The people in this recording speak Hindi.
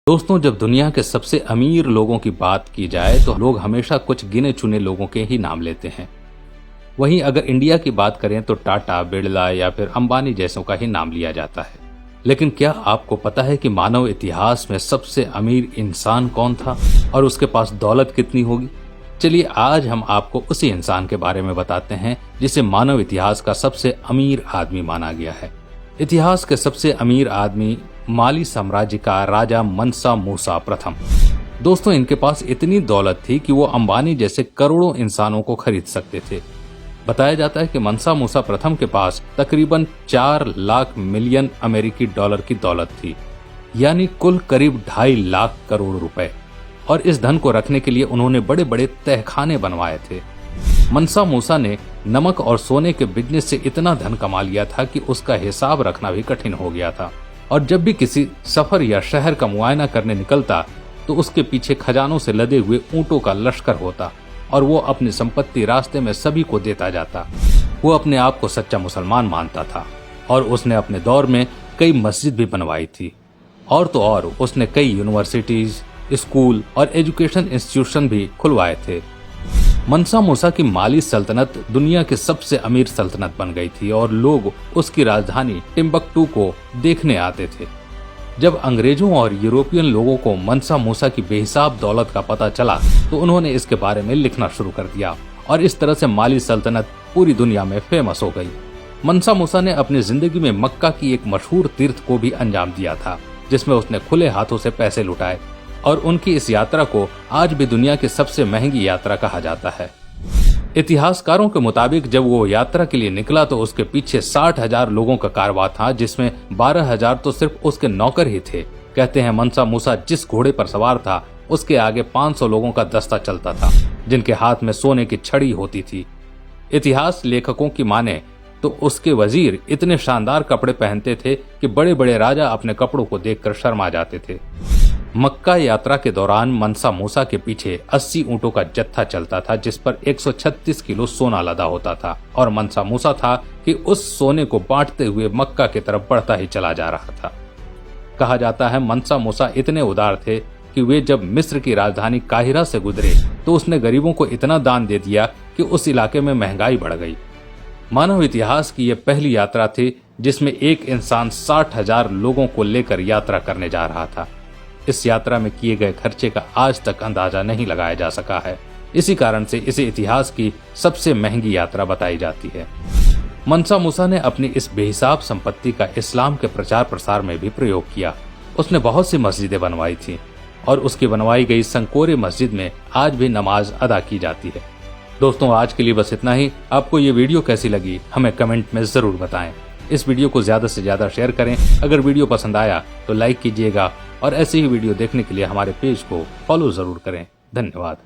दोस्तों, जब दुनिया के सबसे अमीर लोगों की बात की जाए तो लोग हमेशा कुछ गिने चुने लोगों के ही नाम लेते हैं। वहीं अगर इंडिया की बात करें तो टाटा, बिरला या फिर अंबानी जैसों का ही नाम लिया जाता है। लेकिन क्या आपको पता है कि मानव इतिहास में सबसे अमीर इंसान कौन था और उसके पास दौलत कितनी होगी? चलिए आज हम आपको उसी इंसान के बारे में बताते हैं जिसे मानव इतिहास का सबसे अमीर आदमी माना गया है। इतिहास के सबसे अमीर आदमी माली साम्राज्य का राजा मनसा मूसा प्रथम। दोस्तों, इनके पास इतनी दौलत थी कि वो अंबानी जैसे करोड़ों इंसानों को खरीद सकते थे। बताया जाता है कि मनसा मूसा प्रथम के पास तकरीबन 4 लाख मिलियन अमेरिकी डॉलर की दौलत थी, यानी कुल करीब 2.5 लाख करोड़ रुपए। और इस धन को रखने के लिए उन्होंने बड़े बड़े तहखाने बनवाए थे। मनसा मूसा ने नमक और सोने के बिजनेस से इतना धन कमा लिया था कि उसका हिसाब रखना भी कठिन हो गया था। और जब भी किसी सफर या शहर का मुआयना करने निकलता तो उसके पीछे खजानों से लदे हुए ऊंटों का लश्कर होता और वो अपनी संपत्ति रास्ते में सभी को देता जाता। वो अपने आप को सच्चा मुसलमान मानता था और उसने अपने दौर में कई मस्जिद भी बनवाई थी। और तो और उसने कई यूनिवर्सिटीज, स्कूल और एजुकेशन इंस्टीट्यूशन भी खुलवाए थे। मनसा मूसा की माली सल्तनत दुनिया की सबसे अमीर सल्तनत बन गई थी और लोग उसकी राजधानी टिम्बकटू को देखने आते थे। जब अंग्रेजों और यूरोपियन लोगों को मनसा मूसा की बेहिसाब दौलत का पता चला तो उन्होंने इसके बारे में लिखना शुरू कर दिया और इस तरह से माली सल्तनत पूरी दुनिया में फेमस हो गई। मनसा मूसा ने अपनी जिंदगी में मक्का की एक मशहूर तीर्थ को भी अंजाम दिया था, जिसमें उसने खुले हाथों से पैसे लुटाए और उनकी इस यात्रा को आज भी दुनिया की सबसे महंगी यात्रा कहा जाता है। इतिहासकारों के मुताबिक जब वो यात्रा के लिए निकला तो उसके पीछे 60,000 लोगों का कारवां था, जिसमें 12,000 तो सिर्फ उसके नौकर ही थे। कहते हैं मनसा मूसा जिस घोड़े पर सवार था उसके आगे 500 लोगों का दस्ता चलता था, जिनके हाथ में सोने की छड़ी होती थी। इतिहास लेखकों की माने तो उसके वजीर इतने शानदार कपड़े पहनते थे कि बड़े बड़े राजा अपने कपड़ों को देखकर शर्मा जाते थे। मक्का यात्रा के दौरान मनसा मूसा के पीछे 80 ऊंटों का जत्था चलता था, जिस पर 136 किलो सोना लदा होता था और मनसा मूसा था कि उस सोने को बांटते हुए मक्का की तरफ बढ़ता ही चला जा रहा था। कहा जाता है मनसा मूसा इतने उदार थे कि वे जब मिस्र की राजधानी काहिरा से गुजरे तो उसने गरीबों को इतना दान दे दिया कि उस इलाके में महंगाई बढ़ गई। मानव इतिहास की यह पहली यात्रा थी जिसमें एक इंसान 60,000 लोगों को लेकर यात्रा करने जा रहा था। इस यात्रा में किए गए खर्चे का आज तक अंदाजा नहीं लगाया जा सका है। इसी कारण से इसे इतिहास की सबसे महंगी यात्रा बताई जाती है। मनसा मूसा ने अपनी इस बेहिसाब संपत्ति का इस्लाम के प्रचार प्रसार में भी प्रयोग किया। उसने बहुत सी मस्जिदें बनवाई थी और उसकी बनवाई गई संकोरे मस्जिद में आज भी नमाज अदा की जाती है। दोस्तों, आज के लिए बस इतना ही। आपको ये वीडियो कैसी लगी हमें कमेंट में जरूर बताएं। इस वीडियो को ज्यादा से ज्यादा शेयर करें। अगर वीडियो पसंद आया तो लाइक कीजिएगा और ऐसी ही वीडियो देखने के लिए हमारे पेज को फॉलो जरूर करें। धन्यवाद।